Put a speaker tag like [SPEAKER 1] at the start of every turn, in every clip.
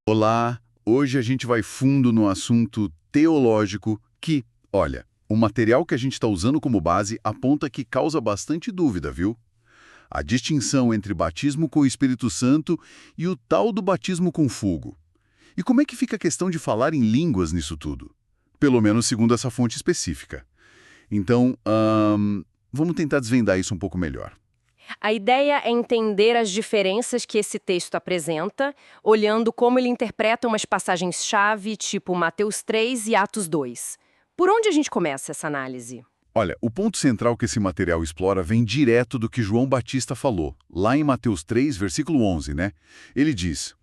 [SPEAKER 1] Olá, hoje a gente vai fundo no assunto teológico que, olha, o material que a gente está usando como base aponta que causa bastante dúvida, viu? A distinção entre batismo com o Espírito Santo e o tal do batismo com fogo. E como é que fica a questão de falar em línguas nisso tudo? Pelo menos segundo essa fonte específica. Então, vamos tentar desvendar isso um pouco melhor.
[SPEAKER 2] A ideia é entender as diferenças que esse texto apresenta, olhando como ele interpreta umas passagens-chave, tipo Mateus 3 e Atos 2. Por onde a gente começa essa análise?
[SPEAKER 1] Olha, o ponto central que esse material explora vem direto do que João Batista falou, lá em Mateus 3, versículo 11, né? Ele diz: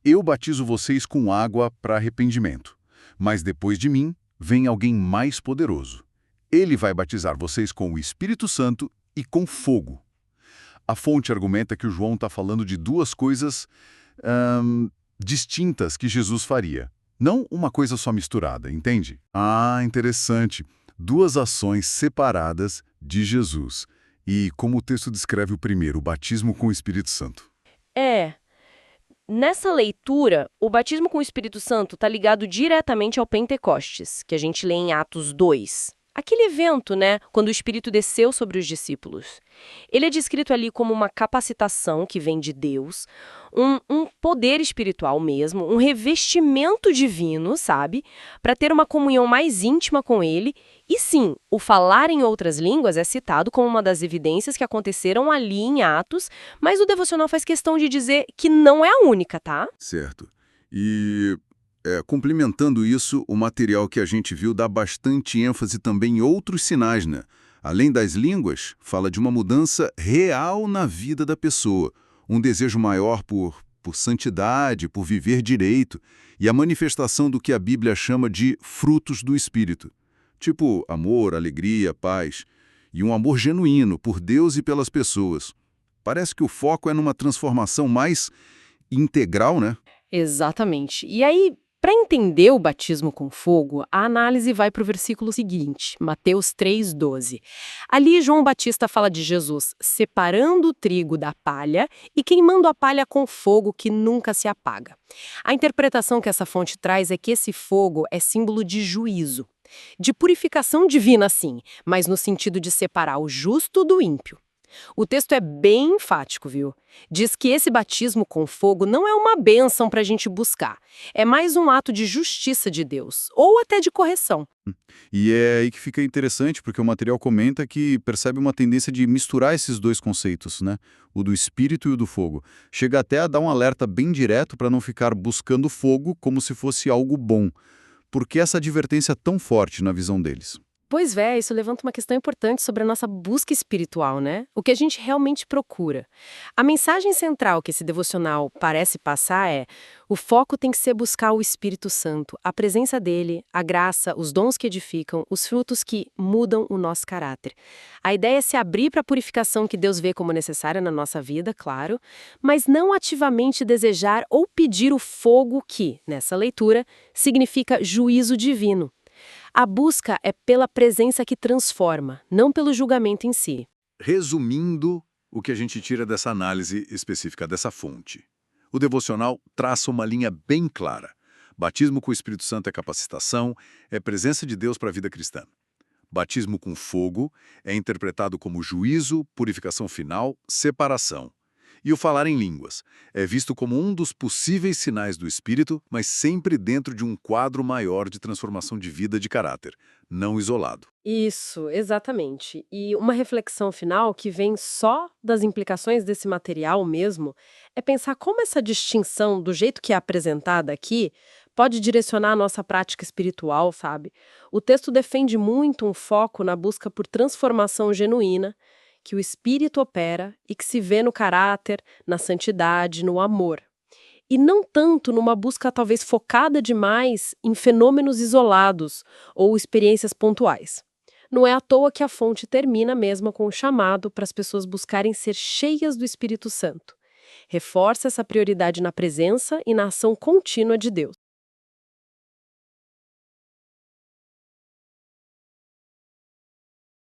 [SPEAKER 1] Eu batizo vocês com água para arrependimento, mas depois de mim vem alguém mais poderoso. Ele vai batizar vocês com o Espírito Santo e com fogo. A fonte argumenta que o João está falando de duas coisas distintas que Jesus faria. Não uma coisa só misturada, entende? Ah, interessante. Duas ações separadas de Jesus. E como o texto descreve o primeiro, o batismo com o Espírito Santo.
[SPEAKER 2] Nessa leitura, o batismo com o Espírito Santo está ligado diretamente ao Pentecostes, que a gente lê em Atos 2. Aquele evento, né, quando o Espírito desceu sobre os discípulos. Ele é descrito ali como uma capacitação que vem de Deus, um poder espiritual mesmo, um revestimento divino, sabe? Para ter uma comunhão mais íntima com ele. E sim, o falar em outras línguas é citado como uma das evidências que aconteceram ali em Atos, mas o devocional faz questão de dizer que não é a única, tá?
[SPEAKER 1] Certo. E, complementando isso, o material que a gente viu dá bastante ênfase também em outros sinais, né? Além das línguas, fala de uma mudança real na vida da pessoa, um desejo maior por santidade, por viver direito, e a manifestação do que a Bíblia chama de frutos do Espírito. Tipo amor, alegria, paz, e um amor genuíno por Deus e pelas pessoas. Parece que o foco é numa transformação mais integral, né?
[SPEAKER 2] Exatamente. E aí, para entender o batismo com fogo, a análise vai para o versículo seguinte, Mateus 3,12. Ali, João Batista fala de Jesus separando o trigo da palha e queimando a palha com fogo que nunca se apaga. A interpretação que essa fonte traz é que esse fogo é símbolo de juízo, de purificação divina, sim, mas no sentido de separar o justo do ímpio. O texto é bem enfático, viu? Diz que esse batismo com fogo não é uma bênção para a gente buscar. É mais um ato de justiça de Deus, ou até de correção.
[SPEAKER 3] E é aí que fica interessante, porque o material comenta que percebe uma tendência de misturar esses dois conceitos, né? O do espírito e o do fogo. Chega até a dar um alerta bem direto para não ficar buscando fogo como se fosse algo bom. Por que essa advertência tão forte na visão deles?
[SPEAKER 2] Pois é, isso levanta uma questão importante sobre a nossa busca espiritual, né? O que a gente realmente procura. A mensagem central que esse devocional parece passar é: o foco tem que ser buscar o Espírito Santo, a presença dele, a graça, os dons que edificam, os frutos que mudam o nosso caráter. A ideia é se abrir para a purificação que Deus vê como necessária na nossa vida, claro, mas não ativamente desejar ou pedir o fogo que, nessa leitura, significa juízo divino. A busca é pela presença que transforma, não pelo julgamento em si.
[SPEAKER 1] Resumindo o que a gente tira dessa análise específica dessa fonte. O devocional traça uma linha bem clara. Batismo com o Espírito Santo é capacitação, é presença de Deus para a vida cristã. Batismo com fogo é interpretado como juízo, purificação final, separação. E o falar em línguas é visto como um dos possíveis sinais do Espírito, mas sempre dentro de um quadro maior de transformação de vida de caráter, não isolado.
[SPEAKER 2] Isso, exatamente. E uma reflexão final que vem só das implicações desse material mesmo é pensar como essa distinção, do jeito que é apresentada aqui, pode direcionar a nossa prática espiritual, sabe? O texto defende muito um foco na busca por transformação genuína, que o Espírito opera e que se vê no caráter, na santidade, no amor. E não tanto numa busca talvez focada demais em fenômenos isolados ou experiências pontuais. Não é à toa que a fonte termina mesmo com o chamado para as pessoas buscarem ser cheias do Espírito Santo. Reforça essa prioridade na presença e na ação contínua de Deus.